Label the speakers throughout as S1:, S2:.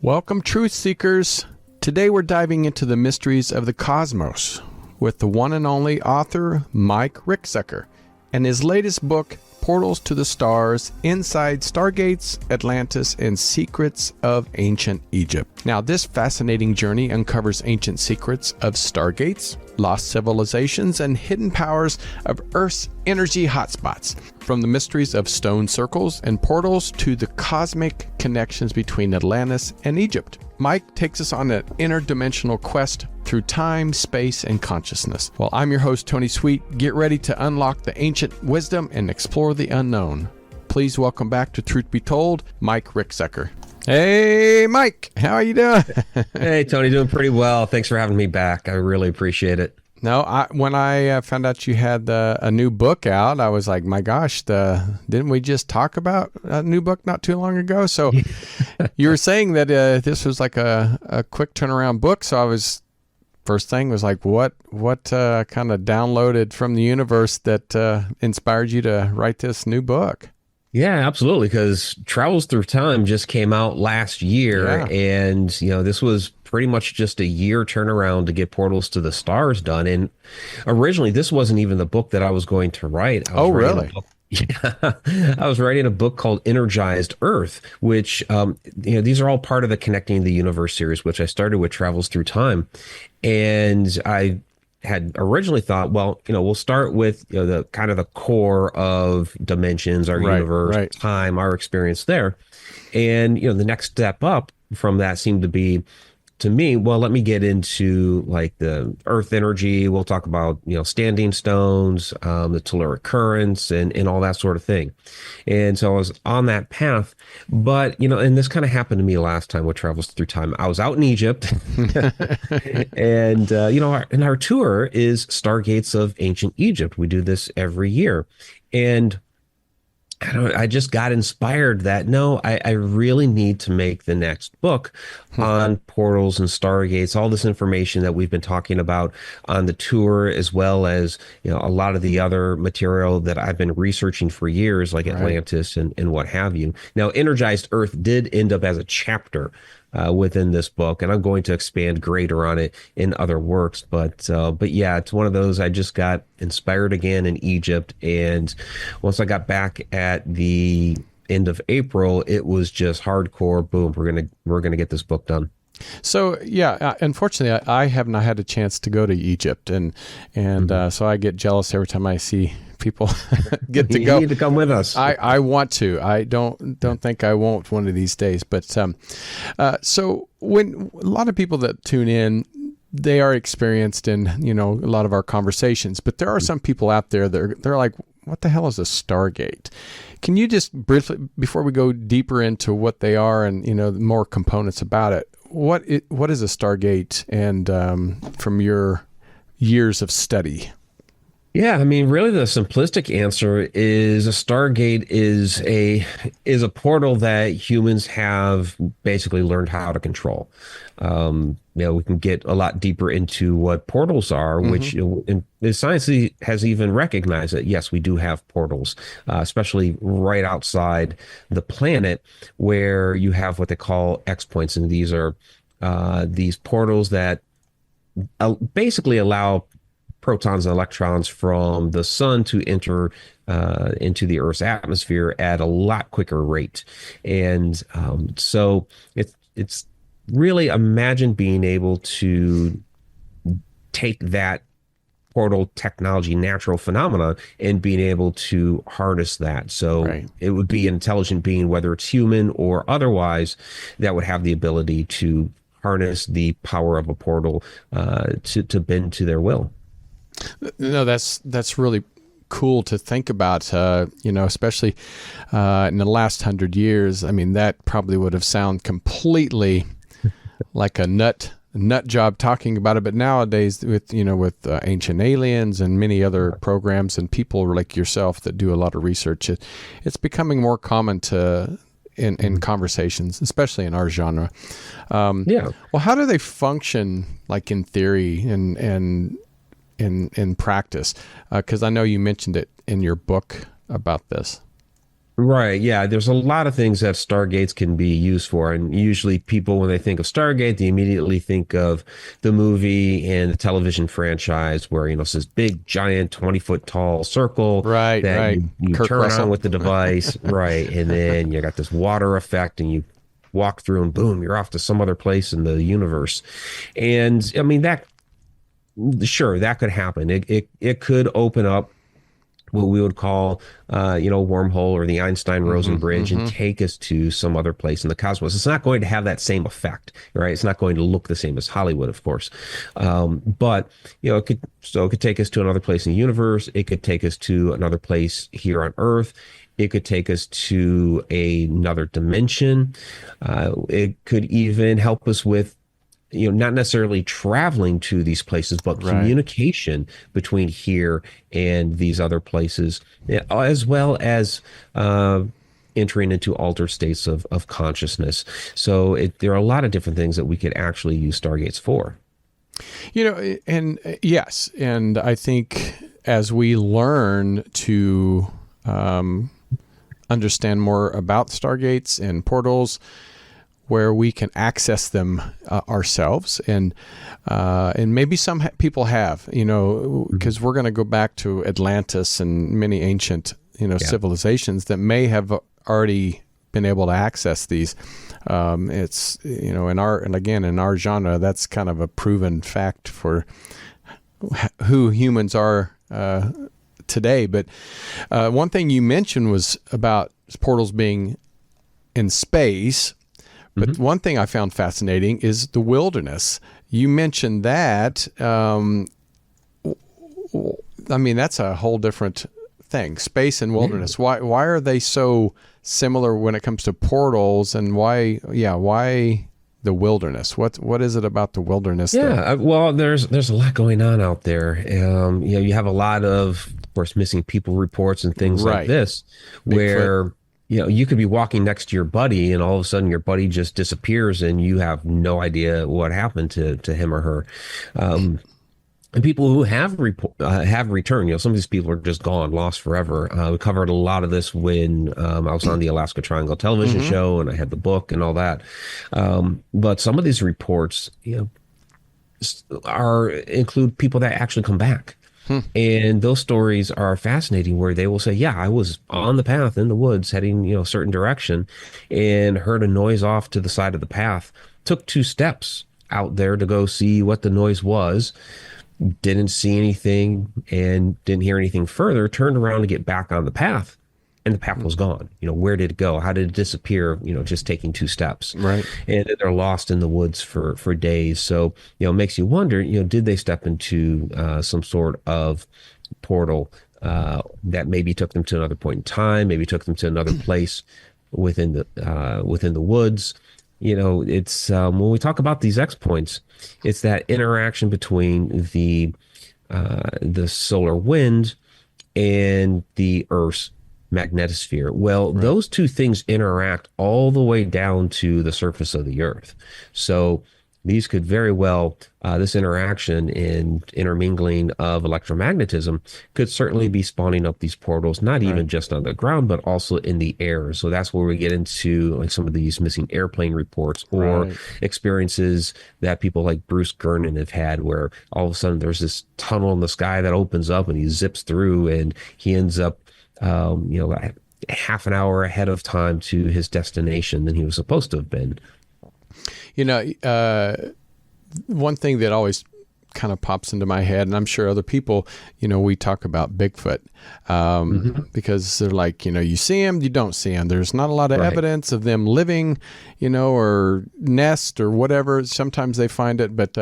S1: Welcome, truth seekers. Today we're diving into the mysteries of the cosmos with the one and only author Mike Ricksecker and his latest book, Portals to the Stars, Inside Stargates, Atlantis, and Secrets of Ancient Egypt. Now, this fascinating journey uncovers ancient secrets of stargates, lost civilizations, and hidden powers of Earth's energy hotspots. From the mysteries of stone circles and portals to the cosmic connections between Atlantis and Egypt, Mike takes us on an interdimensional quest through time, space, and consciousness. Well, I'm your host, Tony Sweet. Get ready to unlock the ancient wisdom and explore the unknown. Please welcome back to Truth Be Told, Mike Ricksecker. Hey, Mike, how are you doing?
S2: Hey, Tony, doing pretty well. Thanks for having me back. I really appreciate it.
S1: No, when I found out you had a new book out, I was like, my gosh, didn't we just talk about a new book not too long ago? So you were saying that this was like a quick turnaround book. So I was, first thing was like, what kind of downloaded from the universe that inspired you to write this new book?
S2: Yeah, absolutely. Because Travels Through Time just came out last year.
S1: Yeah.
S2: And, this was pretty much just a year turnaround to get Portals to the Stars done. And originally, this wasn't even the book that I was going to write.
S1: Oh, really?
S2: Yeah, I was writing a book called Energized Earth, which, these are all part of the Connecting the Universe series, which I started with Travels Through Time. And I had originally thought, well, we'll start with the kind of the core of dimensions, our universe, time, our experience there. And, the next step up from that seemed to be, to me, well, let me get into like the earth energy. We'll talk about, standing stones, the telluric currents and all that sort of thing. And so I was on that path, but, and this kind of happened to me last time with Travels Through Time. I was out in Egypt and, our tour is Stargates of Ancient Egypt. We do this every year. And I just got inspired that, no, I really need to make the next book on portals and stargates, all this information that we've been talking about on the tour, as well as, a lot of the other material that I've been researching for years, like Atlantis and what have you. Now, Energized Earth did end up as a chapter within this book, and I'm going to expand greater on it in other works. But yeah, it's one of those. I just got inspired again in Egypt, and once I got back at the end of April, it was just hardcore. Boom, we're gonna get this book done.
S1: So yeah, unfortunately, I have not had a chance to go to Egypt, and so I get jealous every time I see people get to go.
S2: You need to come with us.
S1: I want to. I don't think I won't one of these days. But so when a lot of people that tune in, they are experienced in a lot of our conversations. But there are some people out there that they're like, what the hell is a Stargate? Can you just briefly, before we go deeper into what they are and more components about it, what is a Stargate, and from your years of study?
S2: Yeah, I mean, really the simplistic answer is a Stargate is a portal that humans have basically learned how to control. We can get a lot deeper into what portals are, which science has even recognized that, yes, we do have portals, especially right outside the planet, where you have what they call X points. And these are these portals that basically allow protons and electrons from the sun to enter into the Earth's atmosphere at a lot quicker rate. And so it's really, imagine being able to take that portal technology, natural phenomena, and being able to harness that. So it would be an intelligent being, whether it's human or otherwise, that would have the ability to harness the power of a portal to bend to their will.
S1: No, that's really cool to think about, especially in the last 100 years. I mean, that probably would have sounded completely like a nut job talking about it. But nowadays, with Ancient Aliens and many other programs and people like yourself that do a lot of research, it's becoming more common in conversations, especially in our genre. Well, how do they function, like in theory and in practice? Because I know you mentioned it in your book about this.
S2: Right. Yeah. There's a lot of things that Stargates can be used for. And usually people, when they think of Stargate, they immediately think of the movie and the television franchise where, it's this big, giant, 20-foot tall circle
S1: Right,
S2: that
S1: right.
S2: you
S1: Kirk
S2: turn on
S1: Russell.
S2: with the device. Right. And then you got this water effect and you walk through and boom, you're off to some other place in the universe. And I mean, sure, that could happen. It could open up what we would call, wormhole or the Einstein-Rosen bridge and take us to some other place in the cosmos. It's not going to have that same effect, right? It's not going to look the same as Hollywood, of course. But, it could take us to another place in the universe. It could take us to another place here on Earth. It could take us to another dimension. It could even help us with not necessarily traveling to these places, but
S1: Right.
S2: communication between here and these other places, as well as entering into altered states of consciousness. So there are a lot of different things that we could actually use Stargates for.
S1: And yes, and I think as we learn to understand more about Stargates and portals, where we can access them ourselves, and maybe some people have, because we're going to go back to Atlantis and many ancient, civilizations that may have already been able to access these. It's in our genre, that's kind of a proven fact for who humans are today. But one thing you mentioned was about portals being in space. But one thing I found fascinating is the wilderness. You mentioned that. That's a whole different thing. Space and wilderness. Yeah. Why are they so similar when it comes to portals? And why the wilderness? What is it about the wilderness?
S2: Yeah, well, there's a lot going on out there. You have a lot of course, missing people reports and things like this, where you could be walking next to your buddy and all of a sudden your buddy just disappears and you have no idea what happened to him or her. And people who have returned, some of these people are just gone, lost forever. We covered a lot of this when I was on the Alaska Triangle television show and I had the book and all that. But some of these reports, include people that actually come back. And those stories are fascinating where they will say, yeah, I was on the path in the woods heading, a certain direction and heard a noise off to the side of the path, took 2 steps out there to go see what the noise was, didn't see anything and didn't hear anything further, turned around to get back on the path. And the path was gone. Where did it go? How did it disappear? Just taking 2 steps.
S1: Right.
S2: And they're lost in the woods for days. So, it makes you wonder, did they step into some sort of portal that maybe took them to another point in time, maybe took them to another place within the woods? It's when we talk about these X points, it's that interaction between the solar wind and the Earth's magnetosphere. Well, those 2 things interact all the way down to the surface of the Earth. So these could very well, this interaction and intermingling of electromagnetism could certainly be spawning up these portals, not even just on the ground, but also in the air. So that's where we get into like some of these missing airplane reports or experiences that people like Bruce Gernon have had, where all of a sudden there's this tunnel in the sky that opens up and he zips through and he ends up half an hour ahead of time to his destination than he was supposed to have been.
S1: One thing that always kind of pops into my head, and I'm sure other people, we talk about Bigfoot because they're like, you see him, you don't see him. There's not a lot of evidence of them living, or nest or whatever. Sometimes they find it, but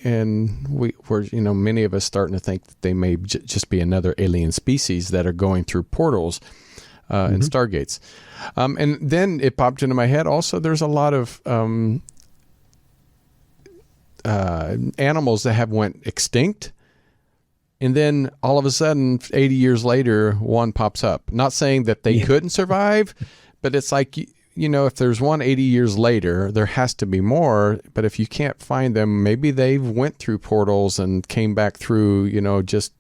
S1: and we're many of us starting to think that they may just be another alien species that are going through portals and stargates. And then it popped into my head also, there's a lot of animals that have went extinct, and then all of a sudden 80 years later one pops up. Not saying that they couldn't survive, but it's like, if there's one 80 years later, there has to be more. But if you can't find them, maybe they went through portals and came back through, just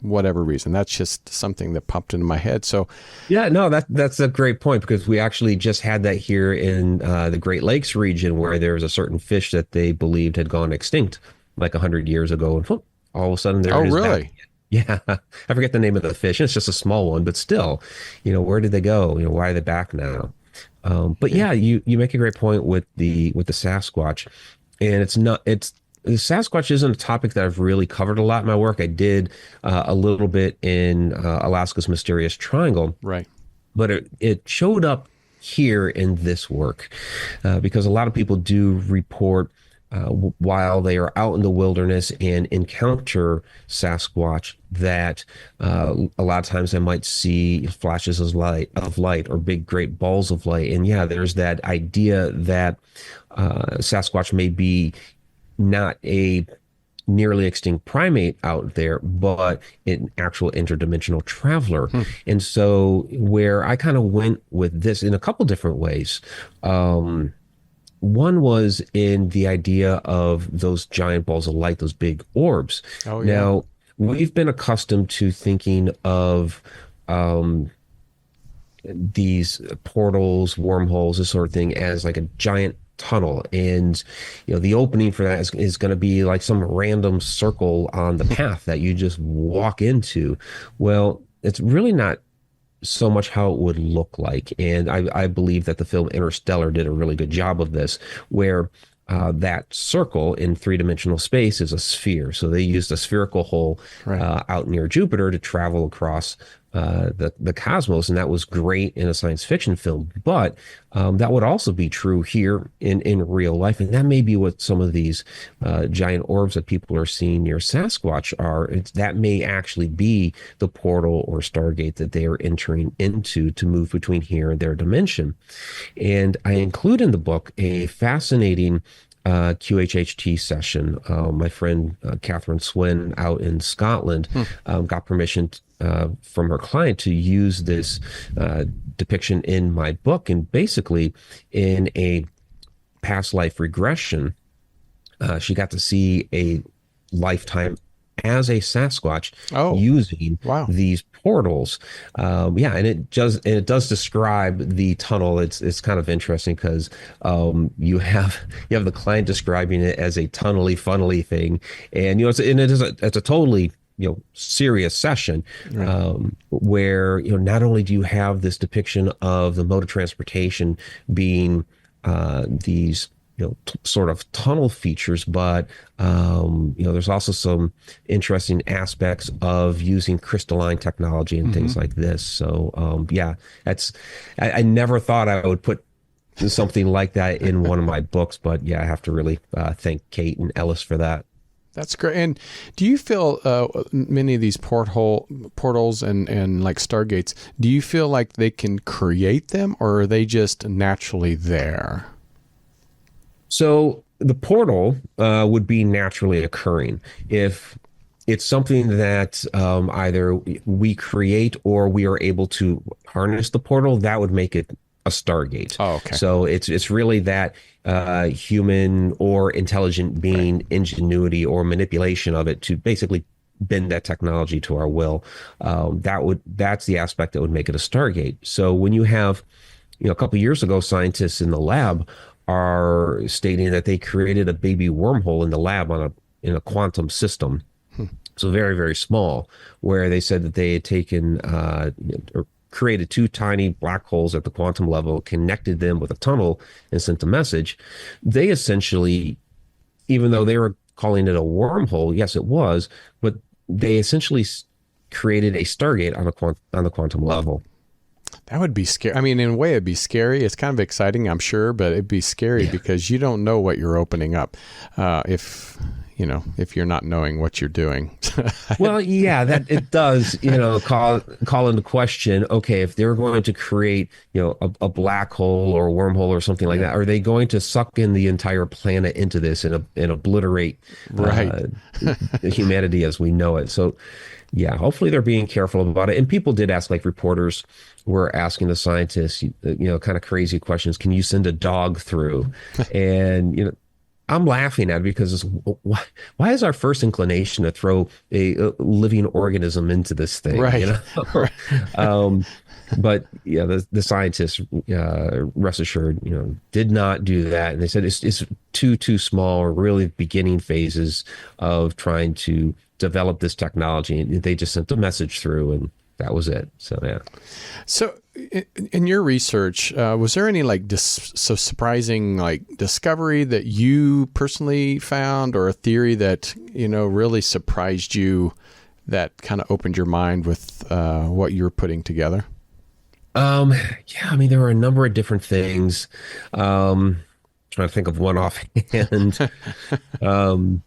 S1: whatever reason. That's just something that popped into my head. So,
S2: Yeah, no, that's a great point because we actually just had that here in the Great Lakes region where there was a certain fish that they believed had gone extinct like 100 years ago, and whoop, all of a sudden there
S1: oh,
S2: it is back.
S1: really?
S2: Yeah, I forget the name of the fish. It's just a small one, but still, where did they go? Why are they back now? But
S1: Yeah.
S2: yeah, you make a great point with the Sasquatch, and the Sasquatch isn't a topic that I've really covered a lot in my work. I did a little bit in Alaska's Mysterious Triangle,
S1: Right.
S2: but it showed up here in this work because a lot of people do report while they are out in the wilderness and encounter Sasquatch that a lot of times they might see flashes of light or big great balls of light. And yeah, there's that idea that Sasquatch may be not a nearly extinct primate out there, but an actual interdimensional traveler. And so where I kind of went with this in a couple different ways. One was in the idea of those giant balls of light, those big orbs.
S1: Oh, yeah.
S2: Now, we've been accustomed to thinking of these portals, wormholes, this sort of thing as like a giant tunnel, and the opening for that is going to be like some random circle on the path that you just walk into. Well, it's really not so much how it would look like, and I believe that the film Interstellar did a really good job of this, where that circle in three-dimensional space is a sphere. So they used a spherical hole
S1: Right.
S2: out near Jupiter to travel across the cosmos, and that was great in a science fiction film. But that would also be true here in real life, and that may be what some of these giant orbs that people are seeing near Sasquatch are. That may actually be the portal or Stargate that they are entering into to move between here and their dimension. And I include in the book a fascinating QHHT session. My friend Catherine Swin out in Scotland got permission from her client to use this depiction in my book. And basically, in a past life regression, she got to see a lifetime as a Sasquatch using
S1: Wow.
S2: these portals. Yeah, and it does describe the tunnel. It's kind of interesting because you have the client describing it as a tunnely funnely thing, and it's a totally serious session.
S1: Right.
S2: Where not only do you have this depiction of the mode of transportation being these sort of tunnel features, but there's also some interesting aspects of using crystalline technology and things like this. So yeah, I never thought I would put something like that in one of my books, but yeah, I have to really thank Kate and Ellis for that.
S1: That's great. And do you feel many of these portals and like Stargates, do you feel like they can create them, or are they just naturally there?
S2: So the portal would be naturally occurring. If it's something that either we create or we are able to harness the portal, that would make it a Stargate.
S1: Oh, okay.
S2: So it's really that human or intelligent being ingenuity or manipulation of it to basically bend that technology to our will. That's the aspect that would make it a Stargate. So when you have, a couple of years ago, scientists in the lab are stating that they created a baby wormhole in the lab in a quantum system. So very, very small, where they said that they had taken or created two tiny black holes at the quantum level, connected them with a tunnel, and sent a message. They essentially, even though they were calling it a wormhole, yes, it was, but they essentially created a Stargate on the quantum level.
S1: That would be scary. I mean, in a way, it'd be scary. It's kind of exciting, I'm sure, but it'd be scary because you don't know what you're opening up if you're not knowing what you're doing.
S2: Well, yeah, that it does, call into question, okay, if they're going to create, a black hole or a wormhole or something like that, are they going to suck in the entire planet into this and obliterate humanity as we know it? So, yeah, hopefully they're being careful about it. And people did ask, like reporters were asking the scientists, kind of crazy questions. Can you send a dog through? And, I'm laughing at it because why is our first inclination to throw a living organism into this thing, you
S1: Right.
S2: know?
S1: Right.
S2: um, but yeah, the scientists, rest assured, did not do that, and they said it's too small, or really beginning phases of trying to develop this technology, and they just sent a message through, and that was it. So yeah.
S1: So, in your research, was there any like so surprising like discovery that you personally found, or a theory that really surprised you, that kind of opened your mind with what you're putting together?
S2: Yeah, I mean, there were a number of different things. Trying to think of one offhand. Um,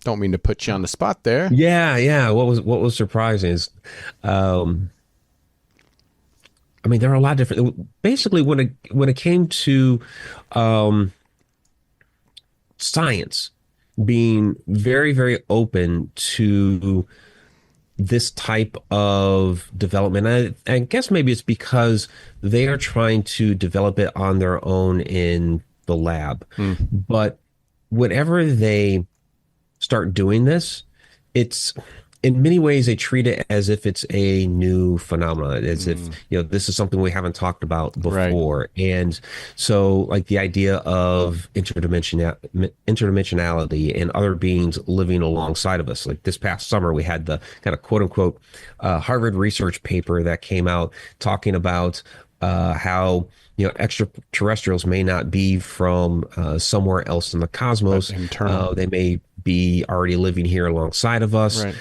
S1: Don't mean to put you on the spot there.
S2: yeah. What was surprising is, um, I mean, there are a lot of different. Basically, when it came to um, science being very, very open to this type of development, I guess maybe it's because they are trying to develop it on their own in the lab.
S1: Hmm.
S2: But whenever they start doing this, it's in many ways they treat it as if it's a new phenomenon, as if this is something we haven't talked about
S1: Right.
S2: before. And so, like the idea of interdimensionality and other beings living alongside of us. Like this past summer, we had the kind of quote unquote Harvard research paper that came out talking about how extraterrestrials may not be from somewhere else in the
S1: But
S2: cosmos.
S1: internal.
S2: They may be already living here alongside of us.
S1: Right.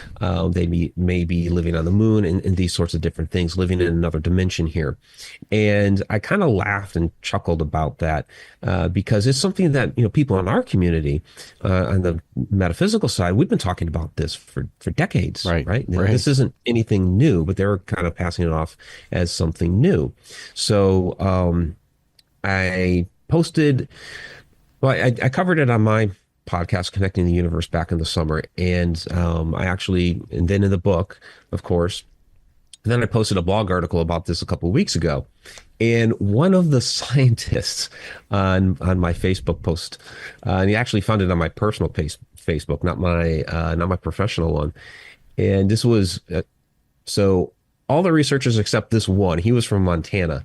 S2: They may be living on the moon, and these sorts of different things, living in another dimension here. And I kind of laughed and chuckled about that because it's something that people in our community on the metaphysical side, we've been talking about this for decades,
S1: Right.
S2: right?
S1: Right.
S2: This isn't anything new, but they're kind of passing it off as something new. So I posted, well, I covered it on my podcast, Connecting the Universe, back in the summer. And and then in the book, of course, and then I posted a blog article about this a couple of weeks ago. And one of the scientists on my Facebook post, and he actually found it on my personal Facebook, not my professional one. And this was so all the researchers except this one, he was from Montana,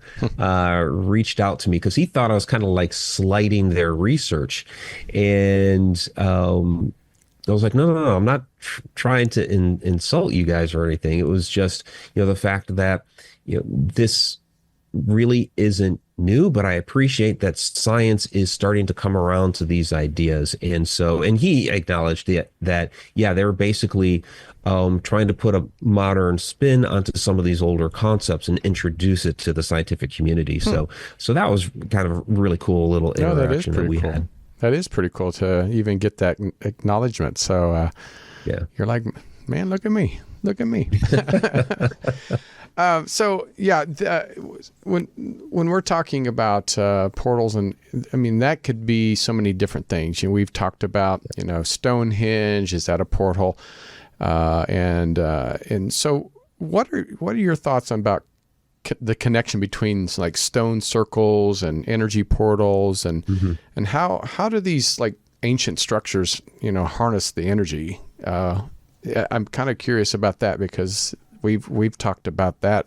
S2: reached out to me because he thought I was kind of like slighting their research. And I was like, no, I'm not trying to insult you guys or anything. It was just, the fact that, this really isn't new, but I appreciate that science is starting to come around to these ideas. And so, and he acknowledged that yeah, they're basically trying to put a modern spin onto some of these older concepts and introduce it to the scientific community. So that was kind of a really cool little
S1: No, that is
S2: interaction that
S1: pretty
S2: we
S1: cool.
S2: had.
S1: That is pretty cool to even get that acknowledgement. So
S2: Yeah.
S1: you're like, man, look at me. Look at me. So yeah, when we're talking about portals, and I mean that could be so many different things. We've talked about Stonehenge, is that a portal? And so what are your thoughts about the connection between like stone circles and energy portals, and and how do these like ancient structures harness the energy? I'm kind of curious about that because we've talked about that,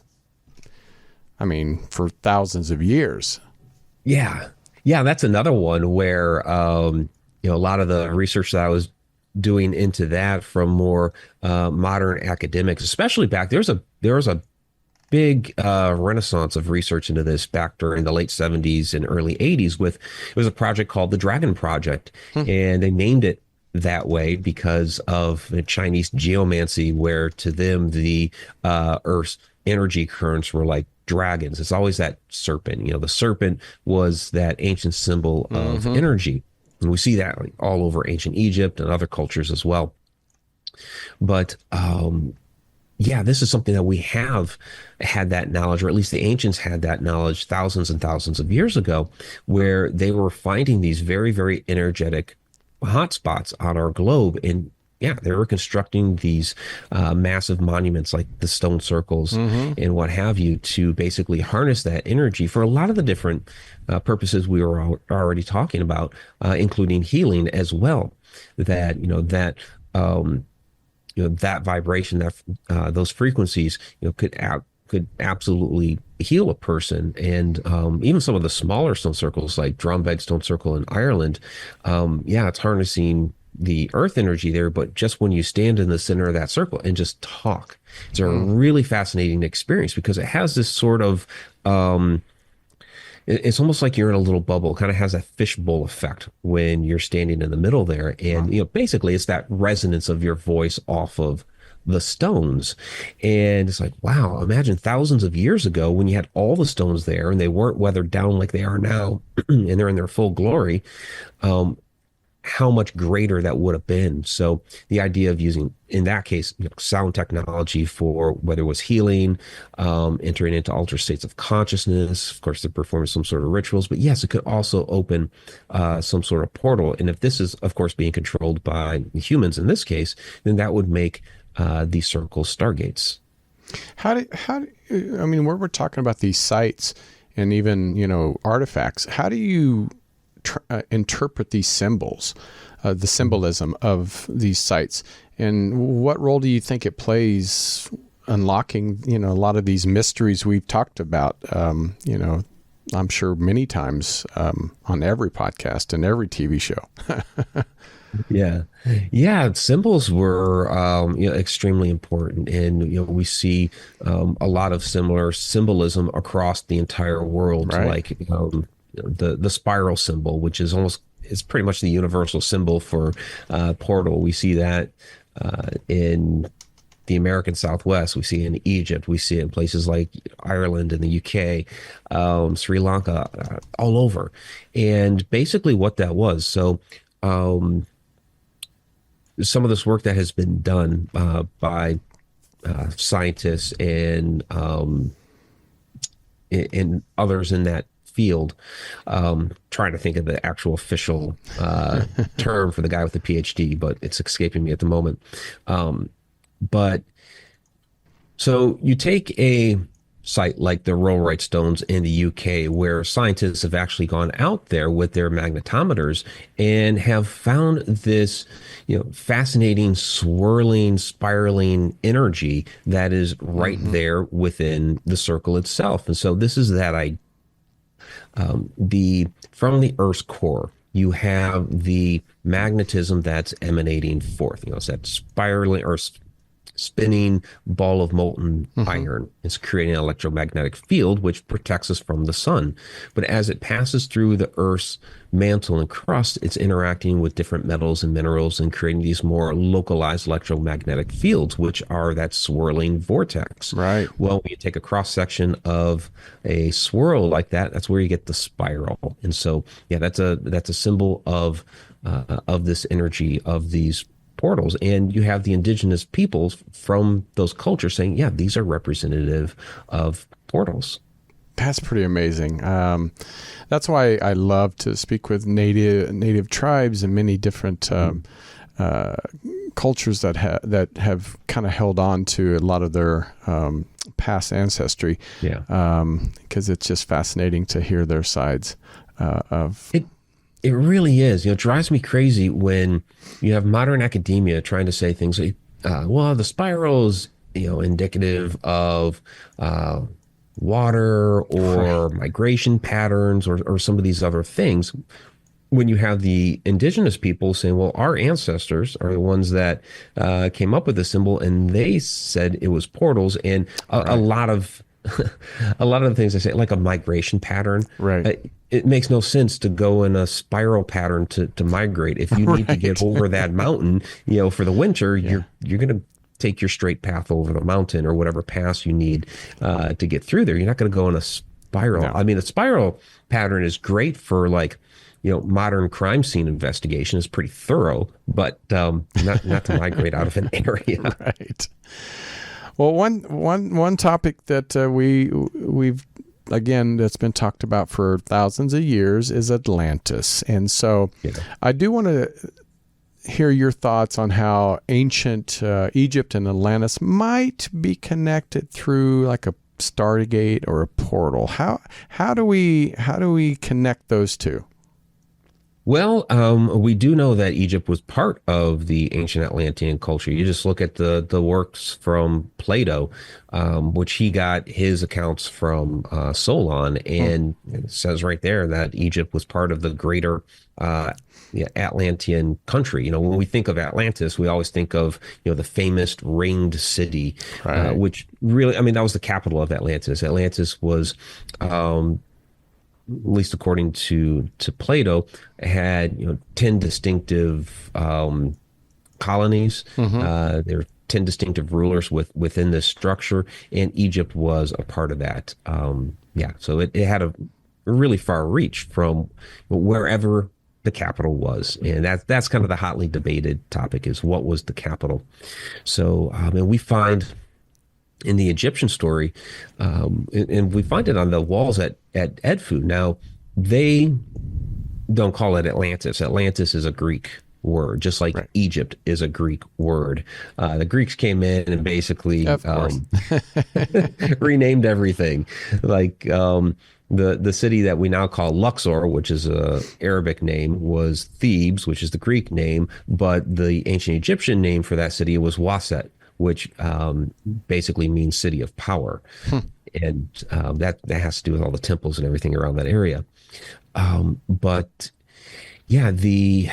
S1: I mean, for thousands of years.
S2: Yeah. Yeah, that's another one where a lot of the research that I was doing into that from more modern academics, especially back there was a big renaissance of research into this back during the late 70s and early 80s. It was a project called the Dragon Project, and they named it that way because of the Chinese geomancy, where to them the Earth's energy currents were like dragons. It's always that serpent. The serpent was that ancient symbol of energy, and we see that like all over ancient Egypt and other cultures as well. But yeah, this is something that we have had that knowledge, or at least the ancients had that knowledge thousands and thousands of years ago, where they were finding these very, very energetic hotspots on our globe. And yeah, they were constructing these massive monuments like the stone circles and what have you to basically harness that energy for a lot of the different purposes we were already talking about, including healing as well. That that vibration, that those frequencies, could absolutely heal a person. And even some of the smaller stone circles, like Drombeg Stone Circle in Ireland, it's harnessing the earth energy there, but just when you stand in the center of that circle and just talk, it's a really fascinating experience because it has this sort of it's almost like you're in a little bubble. It kind of has a fishbowl effect when you're standing in the middle there. And, basically it's that resonance of your voice off of the stones. And it's like, wow, imagine thousands of years ago when you had all the stones there and they weren't weathered down like they are now and they're in their full glory. How much greater that would have been. So the idea of using, in that case, sound technology for whether it was healing, entering into altered states of consciousness, of course, they're performing some sort of rituals, but yes, it could also open some sort of portal. And if this is, of course, being controlled by humans in this case, then that would make these circles stargates.
S1: I mean, we're talking about these sites and even, artifacts. How do you interpret these symbols, the symbolism of these sites, and what role do you think it plays unlocking a lot of these mysteries we've talked about, I'm sure many times on every podcast and every TV show?
S2: Yeah, symbols were extremely important, and we see a lot of similar symbolism across the entire world,
S1: right.
S2: Like the spiral symbol, which is pretty much the universal symbol for portal. We see that in the American Southwest. We see it in Egypt. We see it in places like Ireland and the UK, Sri Lanka, all over. And basically what that was, so some of this work that has been done by scientists and others in that field, trying to think of the actual official term for the guy with the PhD, but it's escaping me at the moment. But so you take a site like the Rollright Stones in the UK, where scientists have actually gone out there with their magnetometers and have found this, fascinating, swirling, spiraling energy that is right there within the circle itself. And so this is that from the Earth's core, you have the magnetism that's emanating forth. It's that spiraling or spinning ball of molten iron. It's creating an electromagnetic field which protects us from the sun. But as it passes through the Earth's mantle and crust, it's interacting with different metals and minerals and creating these more localized electromagnetic fields, which are that swirling vortex.
S1: Right.
S2: Well, when you take a cross section of a swirl like that, that's where you get the spiral. And so, that's a symbol of this energy of these portals. And you have the indigenous peoples from those cultures saying, these are representative of portals.
S1: That's pretty amazing. That's why I love to speak with native tribes and many different cultures that have kind of held on to a lot of their past ancestry. Because it's just fascinating to hear their sides of it.
S2: It really is. It drives me crazy when you have modern academia trying to say things like, the spiral is, indicative of water or migration patterns or some of these other things. When you have the indigenous people saying, well, our ancestors are the ones that came up with the symbol, and they said it was portals, and a lot of the things they say, like a migration pattern,
S1: right?
S2: It makes no sense to go in a spiral pattern to migrate. If you need to get over that mountain, for the winter, you're going to take your straight path over the mountain or whatever pass you need to get through there. You're not going to go in a spiral. No. I mean, the spiral pattern is great for modern crime scene investigation. Is pretty thorough, but not to migrate out of an area.
S1: Right. Well, one topic that we've again that's been talked about for thousands of years is Atlantis, and so I do want to hear your thoughts on how ancient Egypt and Atlantis might be connected through like a Stargate or a portal. How do we connect those two?
S2: Well, we do know that Egypt was part of the ancient Atlantean culture. You just look at the works from Plato, which he got his accounts from Solon, and it says right there that Egypt was part of the greater Atlantean country. When we think of Atlantis, we always think of the famous ringed city,
S1: Right.
S2: which really, I mean, that was the capital of Atlantis. Atlantis was at least according to Plato, had 10 distinctive colonies. There were 10 distinctive rulers within this structure, and Egypt was a part of that. So it had a really far reach from wherever the capital was, and that's kind of the hotly debated topic: is what was the capital. So and we find in the Egyptian story, and we find it on the walls at Edfu. Now, they don't call it Atlantis. Atlantis is a Greek word, just like Egypt is a Greek word. The Greeks came in and basically renamed everything. Like the city that we now call Luxor, which is a Arabic name, was Thebes, which is the Greek name, but the ancient Egyptian name for that city was Waset, which basically means city of power. And that has to do with all the temples and everything around that area. But yeah, the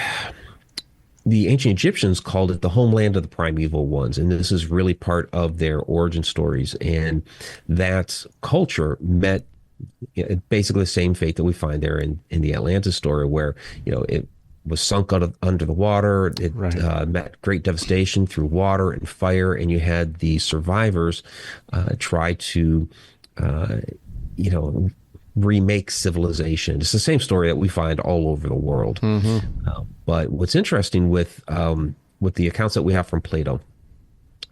S2: ancient Egyptians called it the homeland of the primeval ones. And this is really part of their origin stories. And that culture met basically the same fate that we find there in the Atlantis story, where, it was sunk under the water. It met great devastation through water and fire, and you had the survivors try to, remake civilization. It's the same story that we find all over the world. But what's interesting with the accounts that we have from Plato,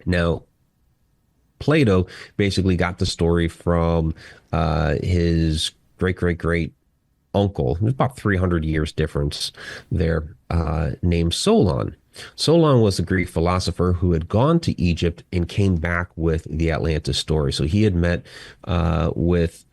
S2: now, Plato basically got the story from his great uncle. There's about 300 years difference there, named Solon. Solon was a Greek philosopher who had gone to Egypt and came back with the Atlantis story. So he had met with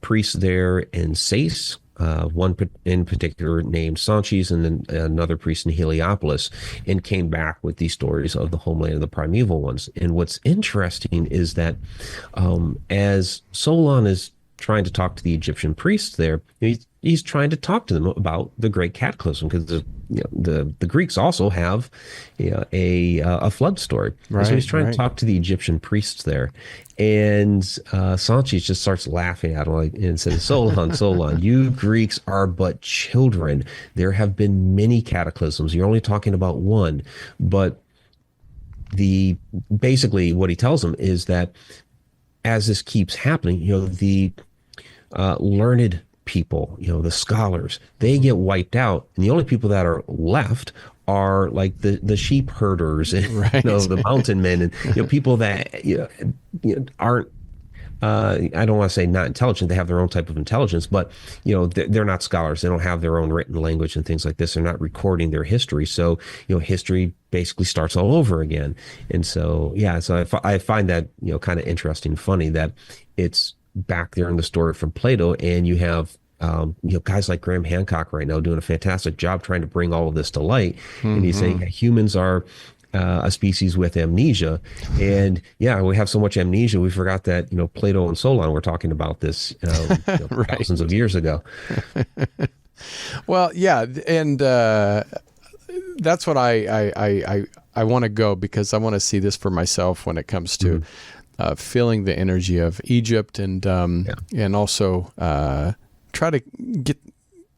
S2: priests there in Sais, one in particular named Sanchis, and then another priest in Heliopolis, and came back with these stories of the homeland of the primeval ones. And what's interesting is that as Solon is trying to talk to the Egyptian priests there, he's trying to talk to them about the great cataclysm, because the Greeks also have a flood story. So he's trying to talk to the Egyptian priests there, and Sanchis just starts laughing at him and says, Solon, you Greeks are but children. There have been many cataclysms. You're only talking about one. But basically what he tells them is that as this keeps happening, the learned people, the scholars, they get wiped out, and the only people that are left are like the sheep herders and the mountain men, and people that aren't I don't want to say not intelligent. They have their own type of intelligence, but they're not scholars. They don't have their own written language and things like this. They're not recording their history. So history basically starts all over again. And so I find that kind of interesting and funny that it's back there in the story from Plato, and you have guys like Graham Hancock right now doing a fantastic job trying to bring all of this to light. And he's saying humans are a species with amnesia, and we have so much amnesia we forgot that Plato and Solon were talking about this thousands of years ago.
S1: Well, and that's what I want to go, because I want to see this for myself when it comes to feeling the energy of Egypt, and also try to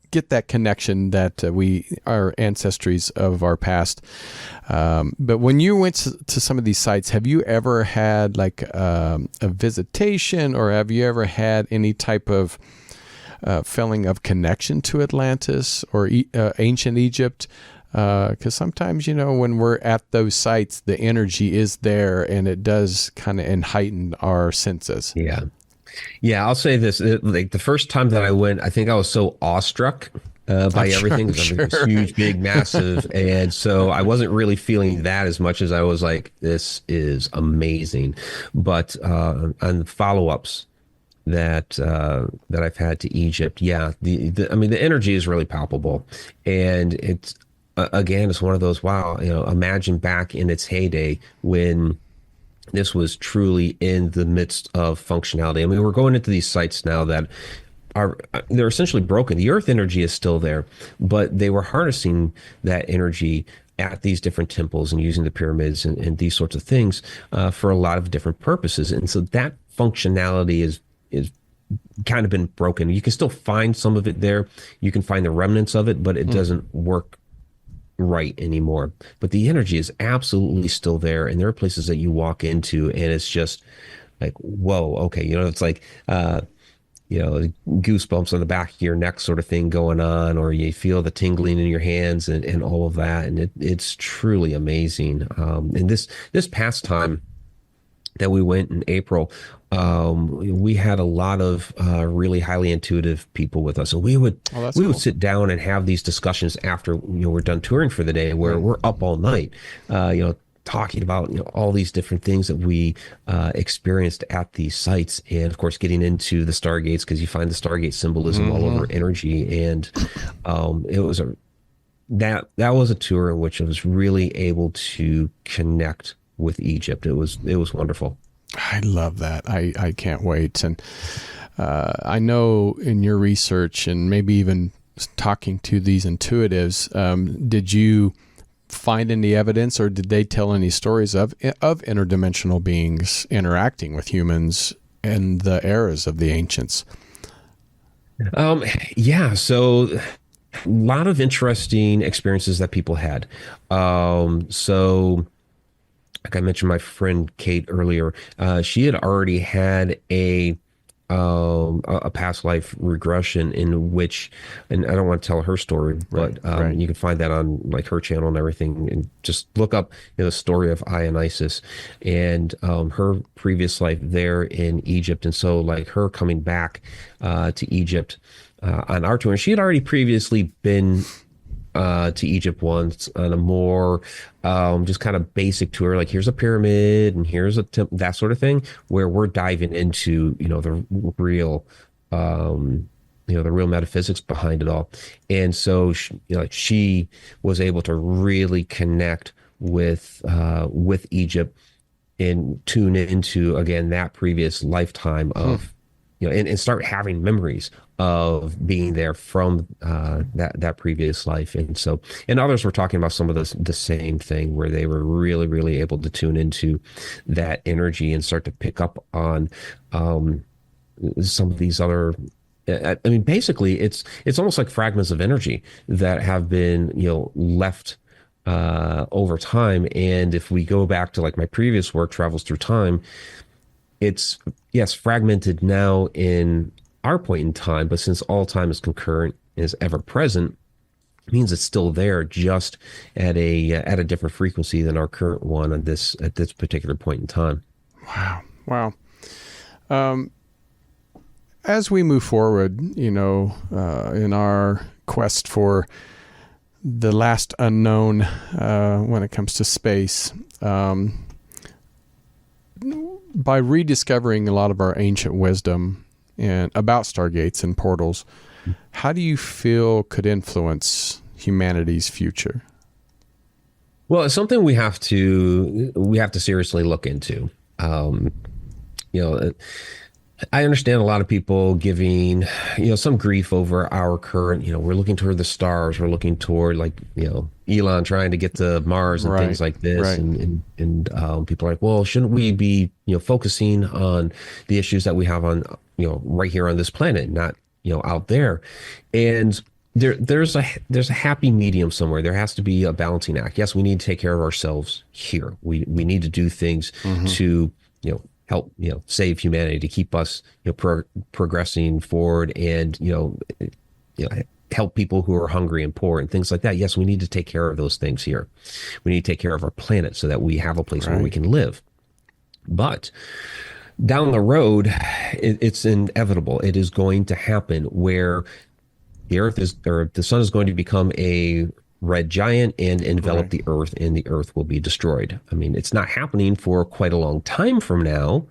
S1: get that connection that we are ancestries of our past. But when you went to some of these sites, have you ever had like a visitation, or have you ever had any type of feeling of connection to Atlantis or ancient Egypt? Because sometimes, when we're at those sites, the energy is there, and it does kind of heighten our senses.
S2: Yeah, I'll say this. Like the first time that I went, I think I was so awestruck by everything,
S1: I'm
S2: because everything was
S1: sure.
S2: huge, big, massive. And so I wasn't really feeling that as much as I was like, this is amazing. But on the follow-ups that I've had to Egypt, yeah, I mean, the energy is really palpable. And it's, again, it's one of those, wow, imagine back in its heyday when this was truly in the midst of functionality. I mean, we're going into these sites now that they're essentially broken. The earth energy is still there, but they were harnessing that energy at these different temples and using the pyramids and these sorts of things for a lot of different purposes. And so that functionality is kind of been broken. You can still find some of it there. You can find the remnants of it, but it doesn't work right anymore. But the energy is absolutely still there. And there are places that you walk into and it's just like, whoa, okay. It's like, goosebumps on the back of your neck sort of thing going on, or you feel the tingling in your hands and all of that. And it's truly amazing. And this past time that we went in April, we had a lot of really highly intuitive people with us, and we would
S1: Cool.
S2: sit down and have these discussions after we're done touring for the day, where we're up all night, talking about all these different things that we experienced at these sites, and of course getting into the Stargates, because you find the Stargate symbolism all over energy, and it was that was a tour in which I was really able to connect with Egypt. It was wonderful.
S1: I love that. I can't wait. And I know in your research and maybe even talking to these intuitives, did you find any evidence or did they tell any stories of interdimensional beings interacting with humans in the eras of the ancients?
S2: Yeah. So a lot of interesting experiences that people had. So like I mentioned, my friend Kate earlier, she had already had a past life regression in which, and I don't want to tell her story, but you can find that on like her channel and everything, and just look up the story of Ionisis and her previous life there in Egypt. And so like her coming back to Egypt on our tour, and she had already previously been to Egypt once on a more just kind of basic tour, like here's a pyramid and here's a that sort of thing, where we're diving into the real the real metaphysics behind it all. And so she was able to really connect with Egypt and tune into, again, that previous lifetime of and start having memories of being there from that previous life. And so, and others were talking about some of the same thing, where they were really, really able to tune into that energy and start to pick up on some of these other. I mean, basically, it's almost like fragments of energy that have been left over time. And if we go back to like my previous work, Travels Through Time, it's, yes, fragmented now in our point in time, but since all time is concurrent, is ever present, it means it's still there, just at a different frequency than our current one at this particular point in time.
S1: Wow. As we move forward, in our quest for the last unknown when it comes to space, by rediscovering a lot of our ancient wisdom and about stargates and portals, how do you feel could influence humanity's future?
S2: Well, it's something we have to seriously look into. I understand a lot of people giving, some grief over our current, we're looking toward the stars. We're looking toward Elon trying to get to Mars and things like this.
S1: Right.
S2: And people are like, well, shouldn't we be, focusing on the issues that we have on, right here on this planet, not, out there. And there's a happy medium somewhere. There has to be a balancing act. Yes, we need to take care of ourselves here. We need to do things to, help save humanity, to keep us progressing forward, and help people who are hungry and poor and things like that. Yes, we need to take care of those things here. We need to take care of our planet so that we have a place where we can live. But down the road, it's inevitable. It is going to happen where the Earth is, or the sun is going to become a red giant and envelop
S1: Right.
S2: the Earth, and the Earth will be destroyed. I mean, it's not happening for quite a long time from now.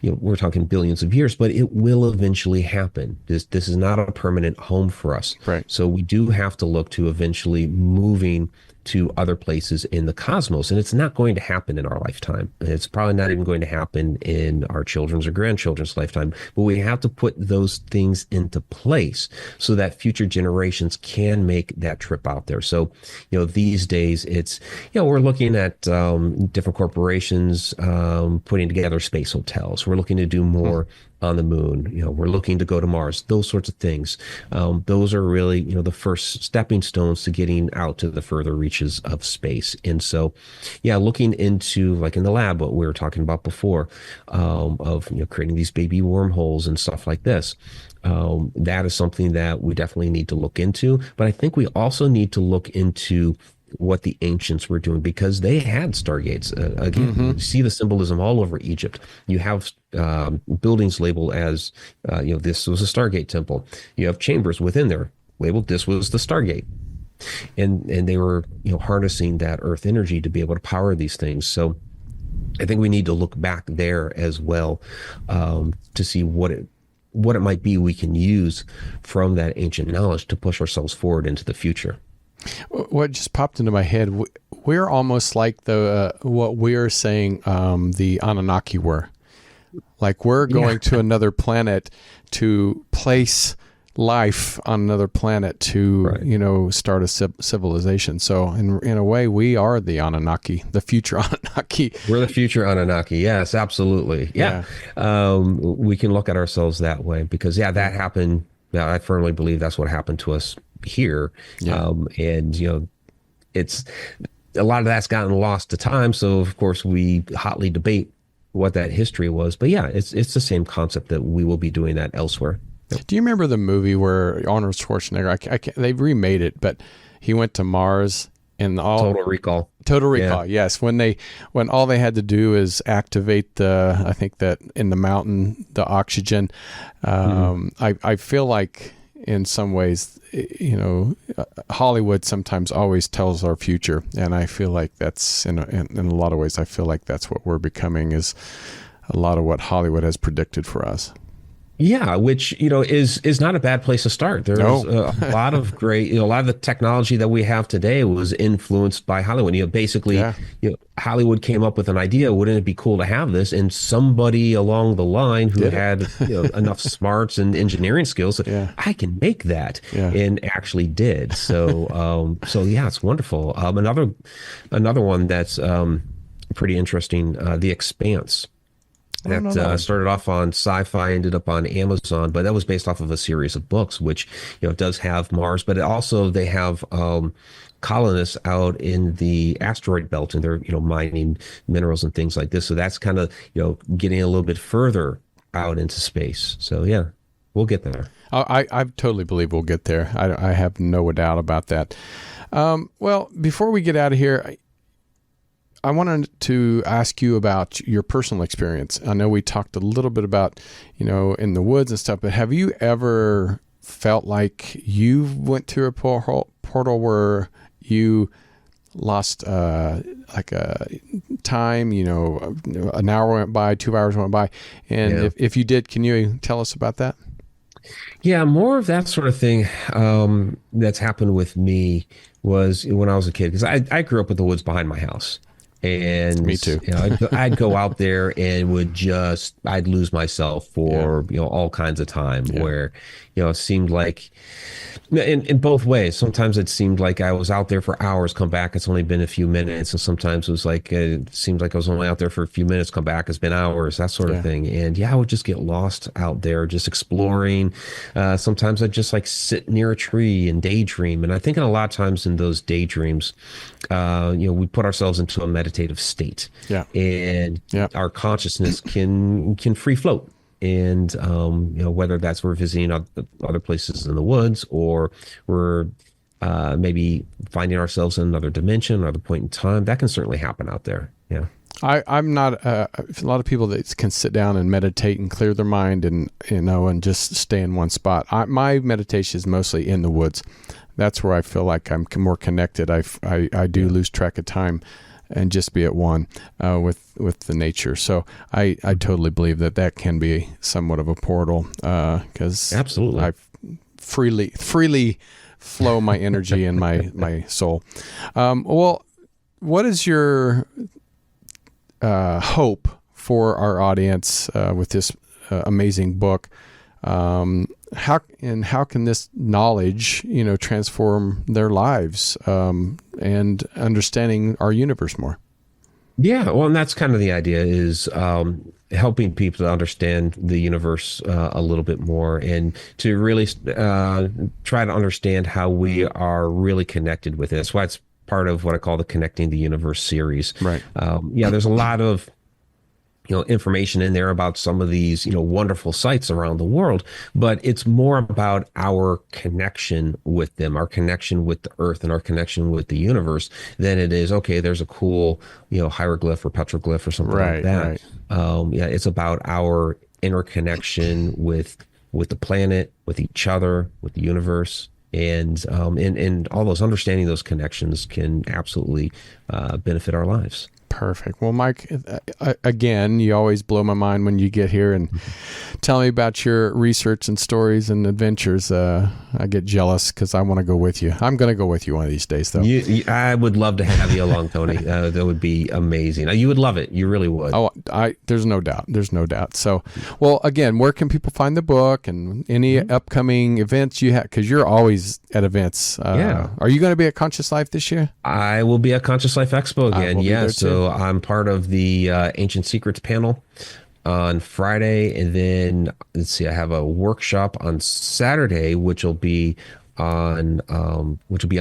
S2: We're talking billions of years, but it will eventually happen. This is not a permanent home for us.
S1: Right.
S2: So we do have to look to eventually moving to other places in the cosmos. And it's not going to happen in our lifetime. It's probably not even going to happen in our children's or grandchildren's lifetime. But we have to put those things into place so that future generations can make that trip out there. So, these days it's, we're looking at different corporations putting together space hotels. We're looking to do more on the moon. We're looking to go to Mars, those sorts of things. Those are really, the first stepping stones to getting out to the further reaches of space. And so, looking into, like in the lab, what we were talking about before, of, creating these baby wormholes and stuff like this. That is something that we definitely need to look into. But I think we also need to look into what the ancients were doing, because they had stargates. Again, you see the symbolism all over Egypt. You have buildings labeled as, this was a Stargate temple. You have chambers within there labeled, this was the Stargate. And they were, harnessing that earth energy to be able to power these things. So I think we need to look back there as well, to see what it might be we can use from that ancient knowledge to push ourselves forward into the future.
S1: What just popped into my head, we're almost like the what we're saying the Anunnaki were. Like we're going to another planet to place life on another planet to,
S2: Right.
S1: start a civilization. So in a way, we are the Anunnaki, the future Anunnaki.
S2: We're the future Anunnaki. Yes, absolutely. Yeah. We can look at ourselves that way because, that happened. I firmly believe that's what happened to us here. And it's a lot of that's gotten lost to time. So of course we hotly debate what that history was, but it's the same concept that we will be doing that elsewhere.
S1: Do you remember the movie where Arnold Schwarzenegger, they remade it, but he went to Mars and
S2: Total Recall.
S1: Total Recall. Yes. When all they had to do is activate I think that in the mountain, the oxygen, I feel like in some ways, Hollywood sometimes always tells our future. And I feel like that's in a lot of ways, I feel like that's what we're becoming, is a lot of what Hollywood has predicted for us.
S2: Yeah, which, is not a bad place to start. There's a lot of great, a lot of the technology that we have today was influenced by Hollywood. Basically, Hollywood came up with an idea. Wouldn't it be cool to have this? And somebody along the line who had enough smarts and engineering skills, I can make that, and actually did. So, it's wonderful. Another one that's pretty interesting, The Expanse. That started off on Sci-Fi, ended up on Amazon, but that was based off of a series of books, which does have Mars, but they have colonists out in the asteroid belt, and they're mining minerals and things like this. So that's kind of getting a little bit further out into space. So we'll get there.
S1: I totally believe we'll get there. I have no doubt about that. Well, before we get out of here, I wanted to ask you about your personal experience. I know we talked a little bit about, in the woods and stuff, but have you ever felt like you went through a portal where you lost like a time, an hour went by, 2 hours went by? And if you did, can you tell us about that?
S2: Yeah, more of that sort of thing that's happened with me was when I was a kid, because I grew up with the woods behind my house. And
S1: me too.
S2: I'd go out there and I'd lose myself for all kinds of time, where it seemed like in both ways. Sometimes it seemed like I was out there for hours, come back, it's only been a few minutes, and sometimes it was like it seems like I was only out there for a few minutes, come back, it's been hours, that sort of thing. And I would just get lost out there, just exploring. Sometimes I'd just like sit near a tree and daydream. And I think a lot of times in those daydreams, we put ourselves into a meditative state, and our consciousness can free float. And whether that's we're visiting other places in the woods, or we're maybe finding ourselves in another dimension, another point in time, that can certainly happen out there.
S1: I'm not a lot of people that can sit down and meditate and clear their mind and and just stay in one spot. My meditation is mostly in the woods. That's where I feel like I'm more connected. I do lose track of time and just be at one with the nature. So I totally believe that can be somewhat of a portal because
S2: absolutely
S1: I freely flow my energy and my soul. Well, what is your hope for our audience with this amazing book? How can this knowledge, transform their lives and understanding our universe more?
S2: Yeah, well, and that's kind of the idea is helping people to understand the universe a little bit more and to really try to understand how we are really connected with it. That's why it's part of what I call the Connecting the Universe series.
S1: Right.
S2: There's a lot of information in there about some of these, wonderful sites around the world, but it's more about our connection with them, our connection with the earth and our connection with the universe than it is, okay, there's a cool, hieroglyph or petroglyph or something like that. Right. It's about our interconnection with the planet, with each other, with the universe. And all those understanding those connections can absolutely benefit our lives.
S1: Perfect. Well, Mike, again, you always blow my mind when you get here and tell me about your research and stories and adventures. I get jealous because I want to go with you. I'm going to go with you one of these days, though.
S2: I would love to have you along, Tony. That would be amazing. You would love it. You really would.
S1: Oh, there's no doubt. There's no doubt. So, well, again, where can people find the book and any upcoming events you have? Because you're always at events.
S2: Yeah.
S1: Are you going to be at Conscious Life this year?
S2: I will be at Conscious Life Expo again. Yeah. So I'm part of the Ancient Secrets panel on Friday, and then I have a workshop on Saturday, which will be on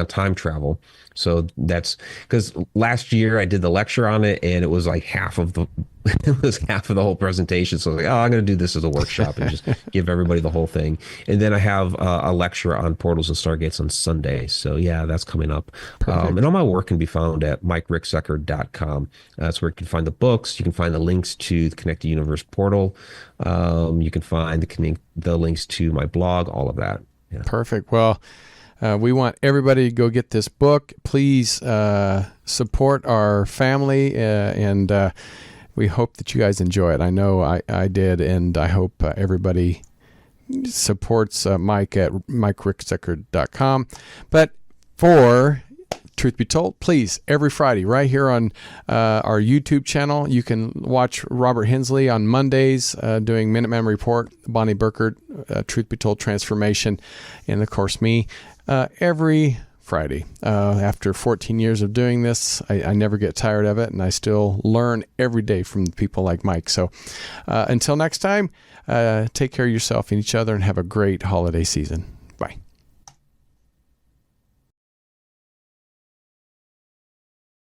S2: time travel. So that's because last year I did the lecture on it, and it was like half of the whole presentation. So I was like, I'm going to do this as a workshop and just give everybody the whole thing. And then I have a lecture on portals and stargates on Sunday. So yeah, that's coming up. And all my work can be found at MikeRicksecker.com. That's where you can find the books. You can find the links to the Connect the Universe portal. You can find the links to my blog, all of that. Yeah.
S1: Perfect. Well, we want everybody to go get this book. Please support our family, and we hope that you guys enjoy it. I know I did, and I hope everybody supports Mike at MikeRicksecker.com. But for Truth Be Told, please, every Friday, right here on our YouTube channel, you can watch Robert Hensley on Mondays doing Minuteman Report, Bonnie Burkert, Truth Be Told Transformation, and of course me every Friday. After 14 years of doing this, I never get tired of it, and I still learn every day from people like Mike. So until next time, take care of yourself and each other, and have a great holiday season.